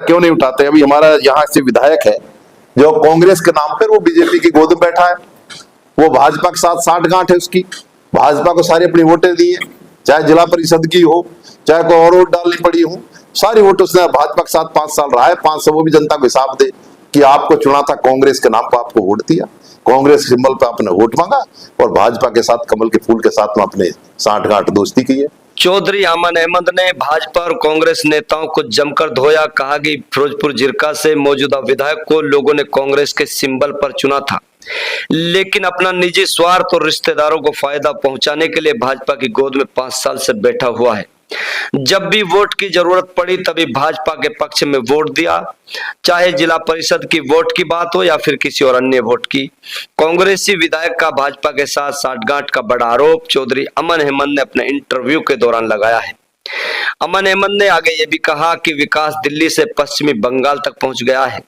क्यों नहीं उठाते? अभी हमारा यहाँ से विधायक है जो कांग्रेस के नाम पर वो बीजेपी की गोद में बैठा है, वो भाजपा के साथ साठगांठ है उसकी, भाजपा को सारी अपनी वोटें दी है, चाहे जिला परिषद की हो, चाहे कोई और वोट डालनी पड़ी हो, सारी वोट उसने भाजपा के साथ 5 साल रहा है। 5 साल वो भी जनता को हिसाब दे कि आपको चुना था, कांग्रेस के नाम पर आपको वोट दिया, कांग्रेस सिंबल पर आपने वोट मांगा और भाजपा के साथ कमल के फूल के साथ में अपने साठगांठ दोस्ती की है। चौधरी अमन अहमद ने भाजपा और कांग्रेस नेताओं को जमकर धोया। कहा कि फिरोजपुर जिरका से मौजूदा विधायक को लोगों ने कांग्रेस के सिंबल पर चुना था, लेकिन अपना निजी स्वार्थ और रिश्तेदारों को फायदा पहुंचाने के लिए भाजपा की गोद में 5 साल से बैठा हुआ है। जब भी वोट की जरूरत पड़ी तभी भाजपा के पक्ष में वोट दिया, चाहे जिला परिषद की वोट की बात हो या फिर किसी और अन्य वोट की। कांग्रेसी विधायक का भाजपा के साथ साठगांठ का बड़ा आरोप चौधरी अमन अहमद ने अपने इंटरव्यू के दौरान लगाया है। अमन अहमद ने आगे ये भी कहा कि विकास दिल्ली से पश्चिमी बंगाल तक पहुंच गया है,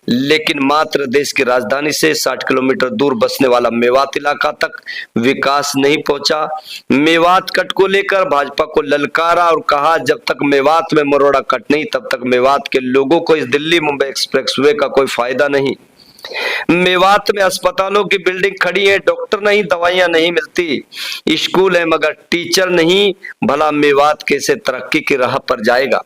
लेकिन मात्र देश की राजधानी से 60 किलोमीटर दूर बसने वाला मेवात इलाका तक विकास नहीं पहुंचा। मेवात कट को लेकर भाजपा को ललकारा और कहा जब तक मेवात में मरोड़ा कट नहीं तब तक मेवात के लोगों को इस दिल्ली मुंबई एक्सप्रेसवे का कोई फायदा नहीं। मेवात में अस्पतालों की बिल्डिंग खड़ी है, डॉक्टर नहीं, दवाइयां नहीं मिलती, स्कूल है मगर टीचर नहीं, भला मेवात कैसे तरक्की की राह पर जाएगा।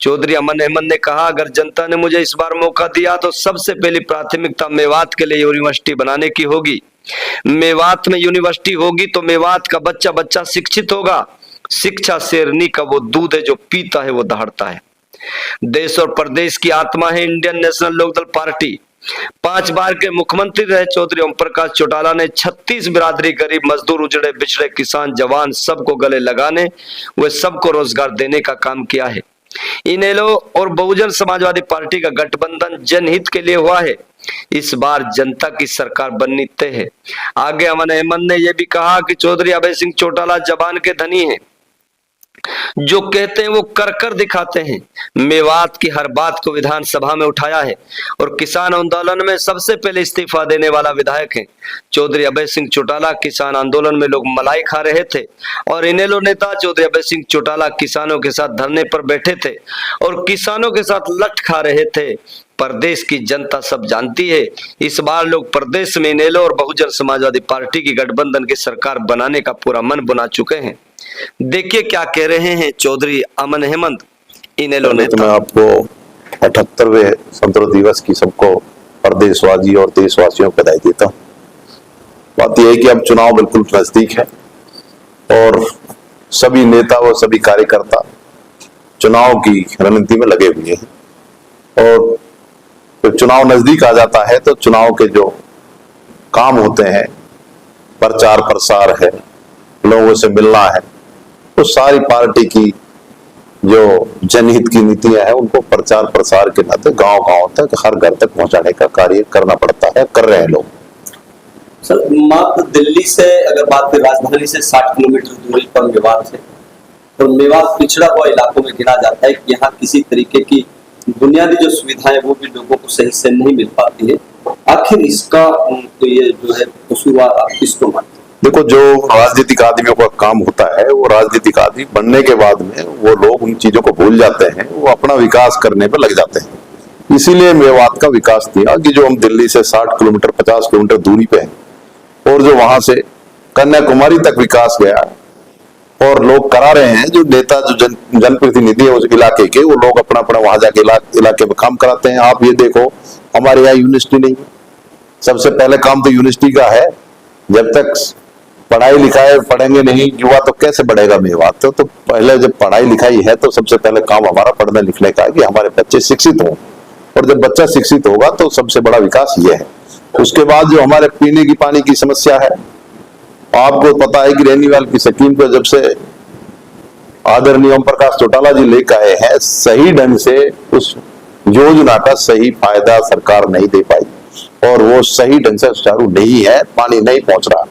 चौधरी अमन अहमद ने कहा अगर जनता ने मुझे इस बार मौका दिया तो सबसे पहली प्राथमिकता मेवात के लिए यूनिवर्सिटी बनाने की होगी। मेवात में यूनिवर्सिटी होगी तो मेवात का बच्चा बच्चा शिक्षित होगा। शिक्षा शेरनी का वो दूध है जो पीता है वो दहाड़ता है। देश और प्रदेश की आत्मा है इंडियन नेशनल लोकदल पार्टी। 5 बार के मुख्यमंत्री रहे चौधरी ओम प्रकाश चौटाला ने 36 बिरादरी, गरीब मजदूर, उजड़े बिछड़े, किसान, जवान सबको गले लगाने व सबको रोजगार देने का काम किया है। इनेलो और बहुजन समाजवादी पार्टी का गठबंधन जनहित के लिए हुआ है। इस बार जनता की सरकार बननी तय है। आगे अमन अहमद ने यह भी कहा कि चौधरी अभय सिंह चौटाला जबान के धनी हैं, जो कहते हैं वो कर कर दिखाते हैं। मेवात की हर बात को विधानसभा में उठाया है और किसान आंदोलन में सबसे पहले इस्तीफा देने वाला विधायक है। चौधरी अभय सिंह चौटाला किसान आंदोलन में लोग मलाई खा रहे थे और इनेलो नेता चौधरी अभय सिंह चौटाला किसानों के साथ धरने पर बैठे थे और किसानों के साथ लठ खा रहे थे। प्रदेश की जनता सब जानती है। इस बार लोग प्रदेश में इनेलो और बहुजन समाजवादी पार्टी की गठबंधन की सरकार बनाने का पूरा मन बना चुके हैं। देखिए क्या कह रहे हैं चौधरी अमन अहमद, इनेलो नेता। मैं आपको 78वें स्वतंत्रता दिवस की सबको प्रदेशवासी और देशवासियों को बधाई देता हूँ। बात यह है कि अब चुनाव बिल्कुल नजदीक है और सभी नेता व सभी कार्यकर्ता चुनाव की रणनीति में लगे हुए हैं और जब चुनाव नजदीक आ जाता है तो चुनाव के जो काम होते हैं, प्रचार प्रसार है, लोगों से मिलना है, तो सारी पार्टी की जो जनहित की नीतियां हैं उनको प्रचार प्रसार के नाते गांव गांव तक, हर घर तक पहुंचाने का कार्य करना पड़ता है, कर रहे हैं लोग। सर, मात्र दिल्ली से अगर बात करें, राजधानी से 60 किलोमीटर दूरी पर मेवात है और मेवात पिछड़ा हुआ इलाकों में गिना जाता है कि यहाँ किसी तरीके की बुनियादी जो सुविधाएं वो भी लोगों को सही से नहीं मिल पाती है। आखिर इसका तो ये जो है कसूरवार आप किसको मानते हैं? देखो, जो राजनीतिक आदमियों का काम होता है वो राजनीतिक आदमी बनने के बाद में वो लोग उन चीजों को भूल जाते हैं, वो अपना विकास करने में लग जाते हैं। इसीलिए मेवात का विकास किया कि जो हम दिल्ली से 60 किलोमीटर 50 किलोमीटर दूरी पे हैं और जो वहां से कन्याकुमारी तक विकास गया और लोग करा रहे हैं। जो नेता जो जनप्रतिनिधि है उस इलाके के, वो लोग अपना अपना वहां जाके इलाके में काम कराते हैं। आप ये देखो, हमारे यहाँ यूनिवर्सिटी नहीं है। सबसे पहले काम तो यूनिवर्सिटी का है। जब तक पढ़ाई लिखाई पढ़ेंगे नहीं युवा तो कैसे बढ़ेगा मेवात? तो पहले जब पढ़ाई लिखाई है तो सबसे पहले काम हमारा पढ़ने लिखने का है कि हमारे बच्चे शिक्षित हों, और जब बच्चा शिक्षित होगा तो सबसे बड़ा विकास ये है। उसके बाद जो हमारे पीने की पानी की समस्या है, आपको पता है कि रेनीवाल की स्कीम को जब से आदरणीय ओम प्रकाश चौटाला जी लेकर आए हैं, सही ढंग से उस योजना का सही फायदा सरकार नहीं दे पाई और वो सही ढंग से सुचारू नहीं है, पानी नहीं पहुंच रहा।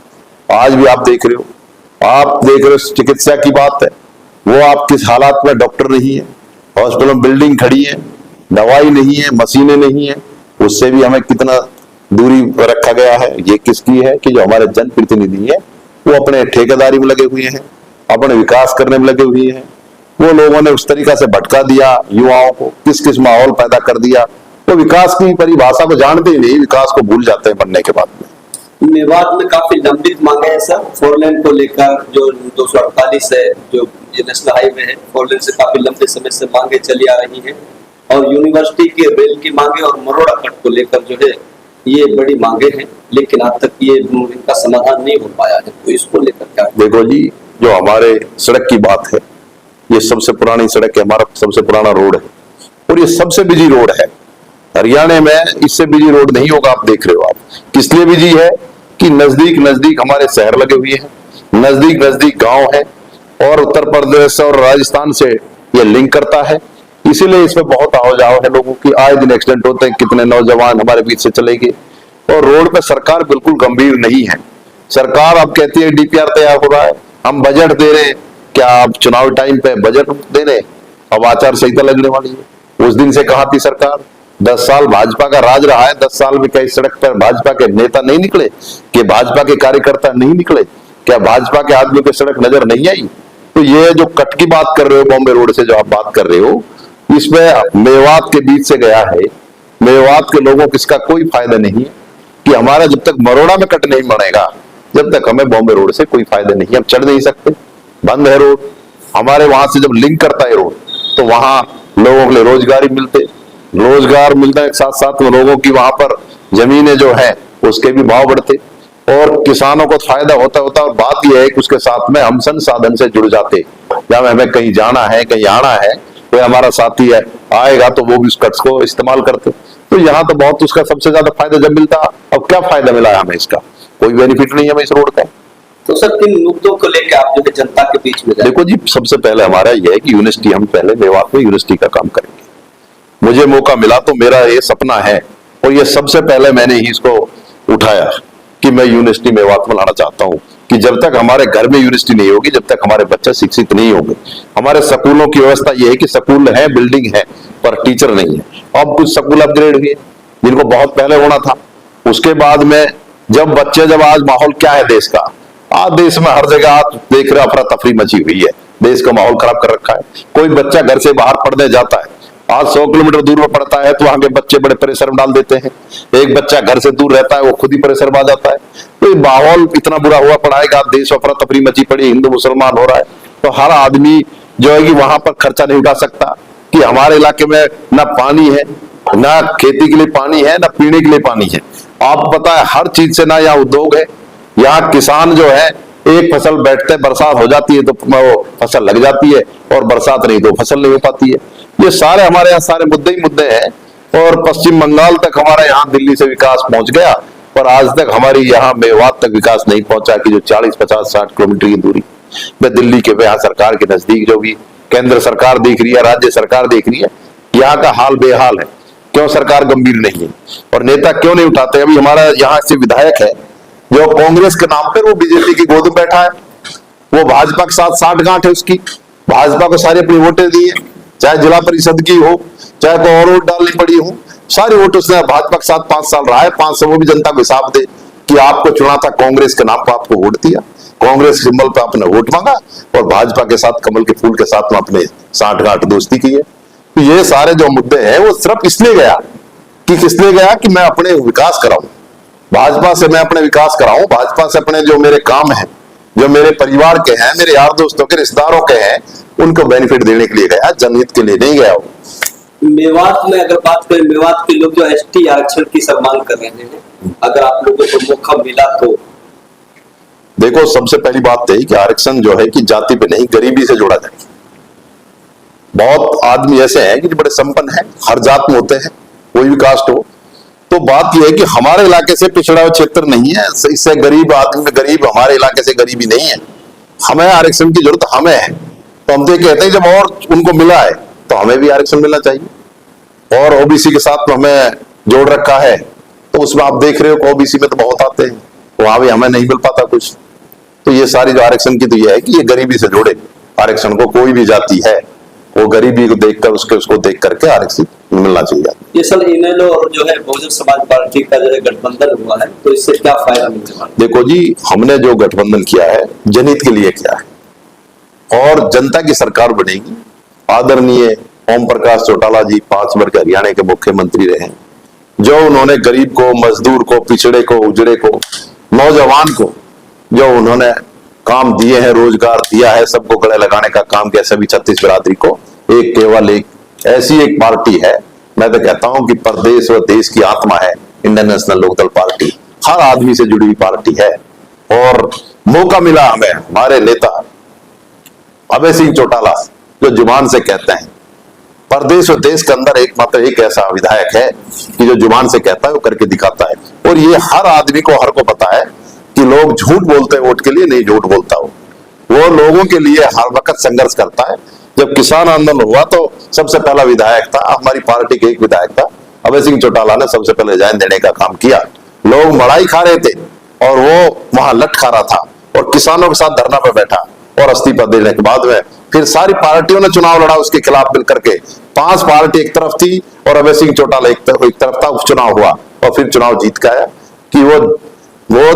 आज भी आप देख रहे हो, चिकित्सा की बात है, वो आप किस हालात में, डॉक्टर नहीं है, हॉस्पिटल में बिल्डिंग खड़ी है, दवाई नहीं है, मशीनें नहीं है, उससे भी हमें कितना दूरी रखा गया है। ये किसकी है कि जो हमारे जनप्रतिनिधि है वो अपने ठेकेदारी में लगे हुए हैं, अपने विकास करने में लगे हुए हैं वो लोगों ने उस तरीका से भटका दिया युवाओं को, किस किस माहौल पैदा कर दिया, वो विकास की परिभाषा को जानते ही नहीं, विकास को भूल जाते हैं बनने के बाद में। मेवात में काफी लंबित मांगे हैं सर, 4 लेन को लेकर जो 248 है, जो ये नेशनल हाईवे है, 4 लेन से काफी लंबे समय से मांगे चली आ रही हैं, और यूनिवर्सिटी के रेल की मांगे और मरोड़ा कट को लेकर जो है ये बड़ी मांगे हैं, लेकिन आज तक ये इनका समाधान नहीं हो पाया है, तो इसको लेकर क्या? देखो जी, जो हमारे सड़क की बात है, ये सबसे पुरानी सड़क है, हमारा सबसे पुराना रोड है और ये सबसे बिजी रोड है। हरियाणा में इससे बिजी रोड नहीं होगा, आप देख रहे हो। आप किस लिए बिजी है कि नजदीक नजदीक हमारे शहर लगे हुए हैं, नजदीक नजदीक गांव है, और उत्तर प्रदेश और राजस्थान से ये लिंक करता है, इसीलिए इसमें बहुत आओ जाओ है लोगों की। आए दिन एक्सीडेंट होते हैं, कितने नौजवान हमारे बीच से चले गए। और रोड पे सरकार बिल्कुल गंभीर नहीं है। सरकार अब कहती है डीपीआर तैयार हो रहा है, हम बजट दे रहे हैं, क्या आप चुनाव टाइम पे बजट दे रहे? अब आचार संहिता लगने वाली है। उस दिन से कहा थी सरकार, 10 साल भाजपा का राज रहा है, 10 साल में कई सड़क पर भाजपा के नेता नहीं निकले, कि भाजपा के कार्यकर्ता नहीं निकले, क्या भाजपा के आदमी पे सड़क नजर नहीं आई? तो ये जो कट की बात कर रहे हो, बॉम्बे रोड से जो आप बात कर रहे हो, इसमें मेवात के बीच से गया है। मेवात के लोगों को इसका कोई फायदा नहीं है कि हमारा जब तक मरोड़ा में कट नहीं बनेगा, जब तक हमें बॉम्बे रोड से कोई फायदा नहीं है। हम चढ़ नहीं सकते, बंद है रोड। हमारे वहां से जब लिंक करता है रोड, तो वहां लोगों के लिए रोजगार मिलता है, साथ साथ में लोगों की वहां पर जमीनें जो है उसके भी भाव बढ़ते और किसानों को फायदा होता। और बात यह है कि उसके साथ में हम संसाधन से जुड़ जाते, जब हमें कहीं जाना है, कहीं आना है, कोई हमारा साथी है आएगा तो वो भी उस कट्स को इस्तेमाल करते। तो यहाँ तो बहुत उसका सबसे ज्यादा फायदा जब मिलता। अब क्या फायदा मिला है हमें? इसका कोई बेनिफिट नहीं है हमें इस रोड का। तो सर किन मुद्दों को लेकर आप जो है जनता के बीच में जाए? देखो जी, सबसे पहले हमारा यह है कि यूनिवर्सिटी, हम पहले मेवात में यूनिवर्सिटी का काम करेंगे। मुझे मौका मिला तो मेरा ये सपना है, और ये सबसे पहले मैंने ही इसको उठाया कि मैं यूनिवर्सिटी मेवात में लाना चाहता हूँ, कि जब तक हमारे घर में यूनिवर्सिटी नहीं होगी, जब तक हमारे बच्चे शिक्षित नहीं होंगे। हमारे स्कूलों की व्यवस्था यह है कि स्कूल है, बिल्डिंग है, पर टीचर नहीं है। अब कुछ स्कूल अपग्रेड हुए जिनको बहुत पहले होना था। उसके बाद में जब आज माहौल क्या है देश का, आज देश में हर जगह आप देख रहे अफरा तफरी मची हुई है, देश का माहौल खराब कर रखा है। कोई बच्चा घर से बाहर पढ़ने जाता है, आज 100 किलोमीटर दूर में पड़ता है, तो वहां के बच्चे बड़े प्रेशर में डाल देते हैं। एक बच्चा घर से दूर रहता है, वो खुद ही प्रेशर में आ जाता है। तो ये माहौल इतना बुरा हुआ पड़ा है, देश अफरा तफरी मची पड़ी, हिंदू मुसलमान हो रहा है। तो हर आदमी जो है कि वहां पर खर्चा नहीं उठा सकता, कि हमारे इलाके में ना पानी है, ना खेती के लिए पानी है, ना पीने के लिए पानी है। आपको पता है हर चीज से ना यहाँ उद्योग है, यहाँ किसान जो है एक फसल बैठते, बरसात हो जाती है तो वो फसल लग जाती है, और बरसात नहीं तो फसल नहीं हो पाती है। ये सारे हमारे यहाँ सारे मुद्दे ही मुद्दे हैं। और पश्चिम बंगाल तक हमारे यहाँ दिल्ली से विकास पहुंच गया, पर आज तक हमारी यहाँ मेवात तक विकास नहीं पहुंचा, कि जो 40, 50, 60 किलोमीटर की दूरी में दिल्ली के यहाँ सरकार के नजदीक जो भी केंद्र सरकार देख रही है, राज्य सरकार देख रही है, यहाँ का हाल बेहाल है। क्यों सरकार गंभीर नहीं है और नेता क्यों नहीं उठाते? अभी हमारा यहाँ से विधायक है जो कांग्रेस के नाम पर वो बीजेपी की गोद में बैठा है, वो भाजपा के साथ साठगांठ है उसकी, भाजपा को सारी अपनी वोटें दी है, चाहे जिला परिषद की हो, चाहे कोई और वोट डालनी पड़ी हो, सारी वोट उसने भाजपा के साथ 5 साल रहा है। 5 साल वो भी जनता को हिसाब दे कि आपको चुना था, कांग्रेस के नाम पर आपको वोट दिया, कांग्रेस सिंबल पर आपने वोट मांगा, और भाजपा के साथ कमल के फूल के साथ में अपने साठगांठ दोस्ती की है। तो ये सारे जो मुद्दे हैं वो सिर्फ इसलिए गया कि किसलिए गया कि मैं अपने विकास कराऊं, भाजपा से मैं अपने विकास कराऊं, भाजपा से अपने जो मेरे काम है, जो मेरे परिवार के हैं, मेरे यार दोस्तों के, रिश्तेदारों के हैं, उनको बेनिफिट देने के लिए गया, जनहित के लिए नहीं गया। मेवात में अगर बात करें, मेवात के लोग जो एसटी आरक्षण की सब मांग कर रहे हैं, अगर आप लोगों को मौका मिला तो? देखो, सबसे पहली बात यही कि आरक्षण जो है कि जाति पे नहीं, गरीबी से जोड़ा जाए। बहुत आदमी ऐसे हैं कि बड़े संपन्न हैं, हर जात में होते हैं, कोई भी कास्ट हो। तो बात यह है कि हमारे इलाके से पिछड़ा हुआ क्षेत्र नहीं है, इससे गरीब आदमी, गरीब हमारे इलाके से गरीबी नहीं है। हमें आरक्षण की जरूरत हमें है, तो हम तो कहते हैं जब और उनको मिला है तो हमें भी आरक्षण मिलना चाहिए। और ओबीसी के साथ तो हमें जोड़ रखा है, तो उसमें आप देख रहे हो कि ओबीसी में तो बहुत आते हैं, वहां भी हमें नहीं मिल पाता कुछ। तो ये सारी जो आरक्षण की तो ये है कि ये गरीबी से जोड़े आरक्षण को, कोई भी जाति है वो गरीबी को देखकर उसको देख करके आरक्षित मिलना चाहिए। ये सर इनेलो और जो है बहुजन समाज पार्टी का जो है गठबंधन हुआ है, तो इससे क्या फायदा मिलने वाला? देखो जी, हमने जो गठबंधन किया है जनहित के लिए किया है, और जनता की सरकार बनेगी आदरणीय ओम प्रकाश चौटाला जी 5 वर्ष हरियाणा के मुख्यमंत्री रहे, जो उन्होंने गरीब को, मजदूर को, पिछड़े को, उजड़े को, नौजवान को जो उन्होंने काम दिए हैं, रोजगार दिया है, सबको गले लगाने का काम किया, सभी 36 बिरादरी को, एक केवल एक ऐसी एक पार्टी है, मैं तो कहता हूं कि प्रदेश और देश की आत्मा है इंडियन नेशनल लोकदल पार्टी। हर आदमी से जुड़ी हुई पार्टी है और मौका मिला हमें, हमारे नेता अभय सिंह चौटाला जो जुबान से कहते हैं, प्रदेश और देश के अंदर एकमात्र एक ऐसा विधायक है कि जो जुबान से कहता है वो करके दिखाता है। और ये हर आदमी को, हर को पता है कि लोग झूठ बोलते हैं वोट के लिए, नहीं झूठ बोलता वो लोगों के लिए हर वक्त संघर्ष करता है। जब किसान आंदोलन हुआ तो सबसे पहला विधायक था, हमारी पार्टी के एक विधायक था अभय सिंह चौटाला ने सबसे पहले रिजाइन देने का काम किया। लोग मड़ाई खा रहे थे और वो वहां लट खा रहा था और किसानों के साथ धरना पे बैठा और इस्तीफा देने के बाद में फिर सारी पार्टियों ने चुनाव लड़ा उसके खिलाफ मिलकर के। 5 पार्टी एक तरफ थी और अभय सिंह चौटाला एक तरफ था। उपचुनाव हुआ और फिर चुनाव जीत के आया कि वो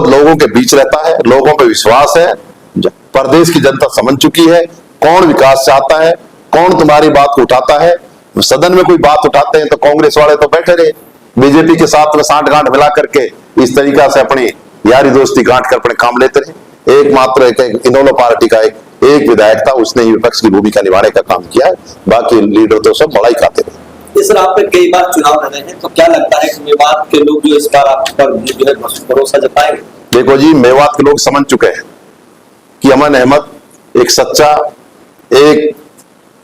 लोगों के बीच रहता है, लोगों पे विश्वास है, प्रदेश की जनता समझ चुकी है कौन विकास चाहता है, कौन तुम्हारी बात को उठाता है। सदन में कोई बात उठाते हैं तो कांग्रेस वाले तो बैठे रहे, बीजेपी के साथ में सांठ गांठ मिला करके इस तरीका से अपनी यारी दोस्ती गांठ कर अपने काम लेते रहे। एकमात्र एक इनेलो पार्टी का एक विधायक था, उसने ही विपक्ष की भूमिका निभाने का काम किया है, बाकी लीडर तो सब बड़ाई खाते रहे। इस आप पे कई बार चुनाव लड़े हैं, तो क्या लगता है कि मेवात के लोग जो इस बार आप पर जो है भरोसा जताएंगे? देखो जी, मेवात के लोग समझ चुके हैं कि अमन अहमद एक सच्चा, एक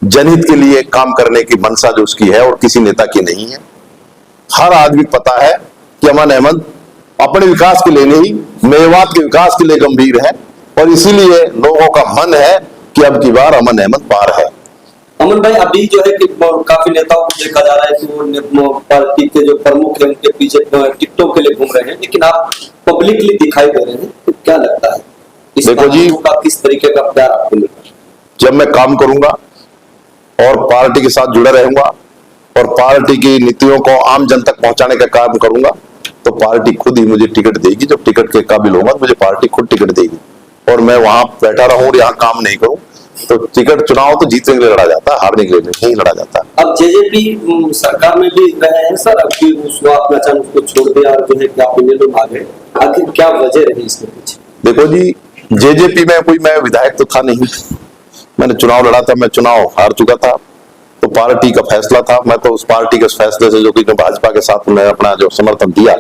जनहित के लिए काम करने की मंशा जो उसकी है और किसी नेता की नहीं है। हर आदमी पता है कि अमन अहमद अपने विकास के लिए नहीं, मेवात के विकास के लिए गंभीर है और इसीलिए लोगों का मन है कि अब की बार अमन अहमद पार है। अमन भाई, अभी जो है कि काफी नेताओं को देखा जा रहा है कि वो पार्टी के जो प्रमुख है उनके पीछे टिकटों के लिए घूम रहे हैं, लेकिन आप पब्लिकली दिखाई दे रहे हैं, तो क्या लगता है इस देखो जी, का किस तरीके का प्यार आपको मिलता है? जब मैं काम करूंगा और पार्टी के साथ जुड़ा रहूंगा और पार्टी की नीतियों को आम जन तक पहुंचाने का काम करूंगा तो पार्टी खुद ही मुझे टिकट देगी। जब टिकट के काबिल होगा मुझे पार्टी खुद टिकट देगी और मैं वहां बैठा रहूं और यहाँ काम नहीं करूं तो टिकट चुनाव तो जीतने के लिए लड़ा जाता है, हारने के लिए नहीं लड़ा जाता। अब जेजेपी सरकार में भी रहे हैं सर, अब कि उसको अपना चांस उसको छोड़ दिया और जो है कि आप लोग आ गए, आखिर क्या वजह रही इसके पीछे? देखो जी, जेजेपी में कोई मैं विधायक तो था नहीं, मैंने चुनाव लड़ा था, मैं चुनाव हार चुका था तो पार्टी का फैसला था। मैं तो उस पार्टी के फैसले से जो कि भाजपा के साथ मैं अपना जो समर्थन दिया,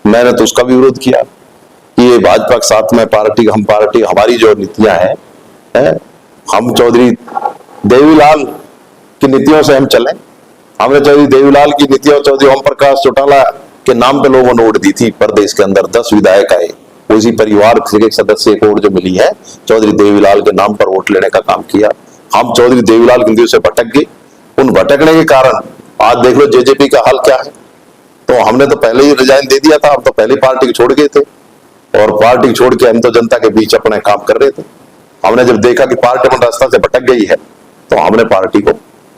मैंने तो उसका भी विरोध किया कि ये भाजपा के साथ में पार्टी हमारी जो नीतियां हैं, हम चौधरी देवीलाल की नीतियों से हम चलें। हमने चौधरी देवीलाल की नीतियों, चौधरी ओम प्रकाश चौटाला के नाम पे लोगों ने वोट दी थी। प्रदेश के अंदर 10 विधायक आए, उसी परिवार के एक सदस्य को वोट जो मिली है चौधरी देवीलाल के नाम पर वोट लेने का काम किया। हम चौधरी देवीलाल की नीतियों से भटक गए, उन भटकने के कारण आज देख लो जेजेपी का हाल क्या है। तो हमने तो पहले ही रिजाइन दे दिया था, हम तो पहले पार्टी को छोड़ गए थे और पार्टी छोड़ के हम तो जनता के बीच अपने काम कर रहे थे। हमने जब देखा कि पार्टी अपने रास्ता से भटक गई है तो हमने पार्टी को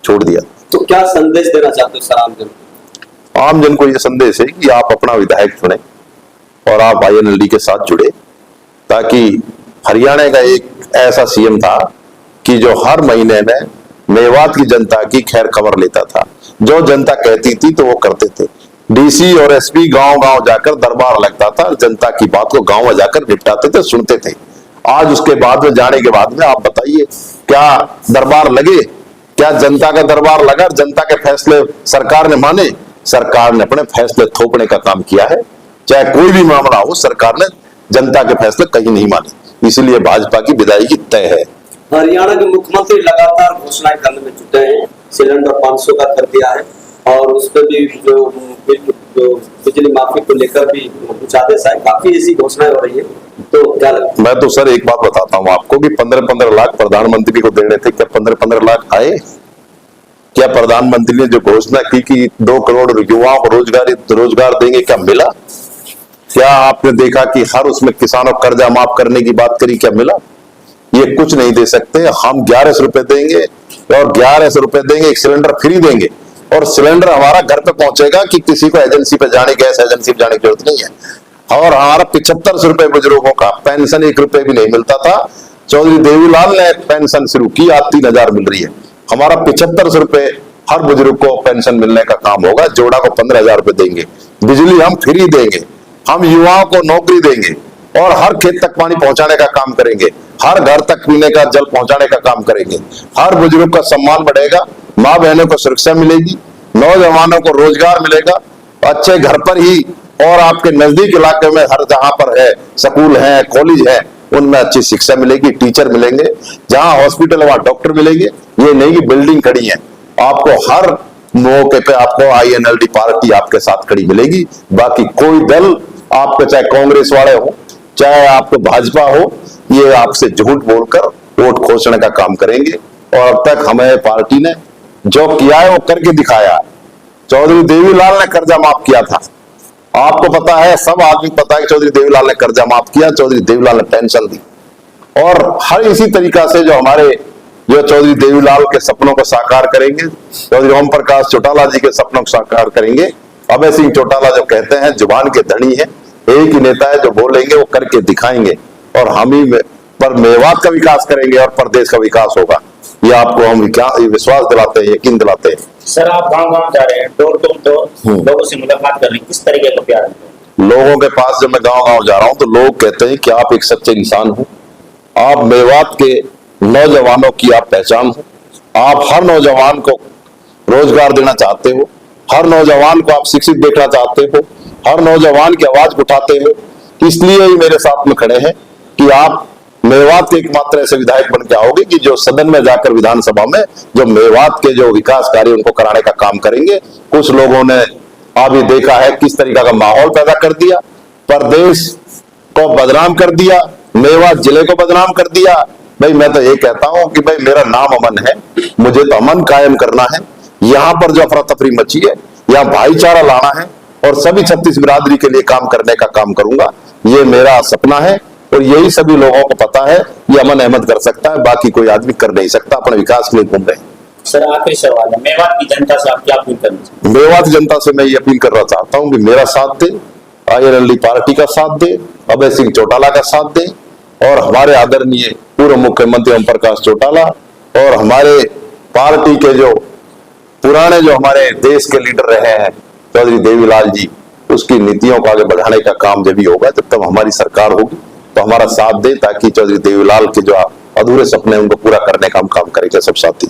छोड़ दिया। तो क्या संदेश देना चाहते हो सर आम जन? आम जन को यह संदेश है कि आप अपना विधायक चुने और आप INLD के साथ जुड़े, ताकि हरियाणा का एक ऐसा सीएम था कि जो हर महीने में मेवात की जनता की खैर खबर लेता था। जो जनता कहती थी तो वो करते थे। DC और SP गांव गांव जाकर दरबार लगता था, जनता की बात को गांव में जाकर निपटाते थे, सुनते थे। आज उसके बाद में जाने के बाद में आप बताइए क्या दरबार लगे, क्या जनता का दरबार लगा? जनता के फैसले सरकार ने माने? सरकार ने अपने फैसले थोपने का काम किया है। चाहे कोई भी मामला हो, सरकार ने जनता के फैसले कहीं नहीं माने, इसलिए भाजपा की विदाई तय है। हरियाणा के मुख्यमंत्री लगातार घोषणाएं करने में जुटे हैं, सिलेंडर 500 का कर दिया है और उस पर भी जो बिजली माफी को लेकर भी कुछ आदेश आए, काफी ऐसी घोषणाएं हो रही है, तो क्या लगता है? मैं तो सर एक बात बताता हूँ आपको कि 15-15 लाख प्रधानमंत्री को देने थे, क्या 15-15 लाख आए? क्या प्रधानमंत्री ने जो घोषणा की कि 2 करोड़ युवाओं को रोजगार देंगे, क्या मिला? क्या आपने देखा कि हर उसमें किसानों को कर्जा माफ करने की बात करी, क्या मिला? ये कुछ नहीं दे सकते। हम 1100 रुपए देंगे और 1100 रुपए देंगे, एक सिलेंडर फ्री देंगे और सिलेंडर हमारा घर पे पहुंचेगा कि किसी को एजेंसी पे जाने, गैस एजेंसी पे जाने की जरूरत नहीं है। और हमारा 7500 रुपए बुजुर्गों का पेंशन 1 रुपए भी नहीं मिलता था, चौधरी देवीलाल ने पेंशन शुरू की, आज 3000 मिल रही है। हमारा 7500 रुपए हर बुजुर्ग को पेंशन मिलने का काम होगा, जोड़ा को 15,000 रुपए देंगे, बिजली हम फ्री देंगे, हम युवाओं को नौकरी देंगे और हर खेत तक पानी पहुंचाने का काम करेंगे, हर घर तक पीने का जल पहुंचाने का काम करेंगे, हर बुजुर्ग का सम्मान बढ़ेगा, माँ बहनों को सुरक्षा मिलेगी, नौजवानों को रोजगार मिलेगा, अच्छे घर पर ही और आपके नजदीक इलाके में हर जहां पर है स्कूल है, कॉलेज है, उनमें अच्छी शिक्षा मिलेगी, टीचर मिलेंगे, जहां हॉस्पिटल वहां डॉक्टर मिलेंगे। ये नहीं कि बिल्डिंग खड़ी है, आपको हर मौके पे आपको INLD पार्टी आपके साथ खड़ी मिलेगी। बाकी कोई दल आपको, चाहे कांग्रेस वाले हो चाहे आपको भाजपा हो, ये आपसे झूठ बोलकर वोट खोसने का काम करेंगे। और अब तक हमें पार्टी ने जो किया है वो करके दिखाया है। चौधरी देवीलाल ने कर्जा माफ किया था, आपको पता है, सब आदमी पता है कि चौधरी देवीलाल ने कर्जा माफ किया, चौधरी देवीलाल ने पेंशन दी। और हर इसी तरीका से जो चौधरी देवीलाल के सपनों को साकार करेंगे, चौधरी ओम प्रकाश चौटाला जी के सपनों को साकार करेंगे। अभय सिंह चौटाला जो कहते हैं जुबान के धनी है, एक ही नेता है जो बोलेंगे वो करके दिखाएंगे और हम ही पर मेवात का विकास करेंगे और प्रदेश का विकास होगा। ये आपको हम विश्वास दिलाते हैं, यकीन दिलाते हैं। सर, आप गांव-गांव जा रहे हैं, डोर टू डोर लोगों से मुलाकात कर रहे हैं, किस तरीके का प्यार है? लोगों के पास जब मैं गांव-गांव जा रहा हूं तो लोग कहते हैं कि आप एक सच्चे इंसान हो, आप मेवात के नौजवानों की आप पहचान हो, आप हर नौजवान को रोजगार देना चाहते हो, हर नौजवान को आप शिक्षित देखना चाहते हो, हर नौजवान की आवाज उठाते हो। इसलिए ही मेरे साथ में खड़े हैं कि आप मेवात के एकमात्र ऐसे विधायक बन के आओगे कि जो सदन में जाकर विधानसभा में जो मेवात के जो विकास कार्य उनको कराने का काम करेंगे। कुछ लोगों ने अभी देखा है किस तरीका का माहौल पैदा कर दिया, प्रदेश को बदनाम कर दिया, मेवात जिले को बदनाम कर दिया। भाई मैं तो ये कहता हूं कि भाई मेरा नाम अमन है, मुझे तो अमन कायम करना है। यहाँ पर जो अफरा तफरी मची है, यहाँ भाईचारा लाना है और सभी 36 बिरादरी के लिए काम करने का काम करूंगा। ये मेरा सपना है और यही सभी लोगों को पता है, ये अमन अहमद कर सकता है, बाकी कोई आदमी कर नहीं सकता। अपने विकास के लिए घूम रहे हैं। सर, आखिरी सवाल है, मेवात की जनता से आप क्या अपील करना चाहते हैं? मेवात जनता से मैं ये अपील करना चाहता हूँ कि मेरा साथ दे, INLD पार्टी का साथ दे, अभय सिंह चौटाला का साथ दे और हमारे आदरणीय पूर्व मुख्यमंत्री ओम प्रकाश चौटाला और हमारे पार्टी के जो पुराने जो हमारे देश के लीडर रहे हैं चौधरी देवीलाल जी, उसकी नीतियों को आगे बढ़ाने का काम जब भी होगा, जब तक हमारी सरकार होगी तो हमारा साथ दे, ताकि चौधरी देवीलाल के जो अधूरे सपने उनको पूरा करने का हम काम करेंगे सब साथी।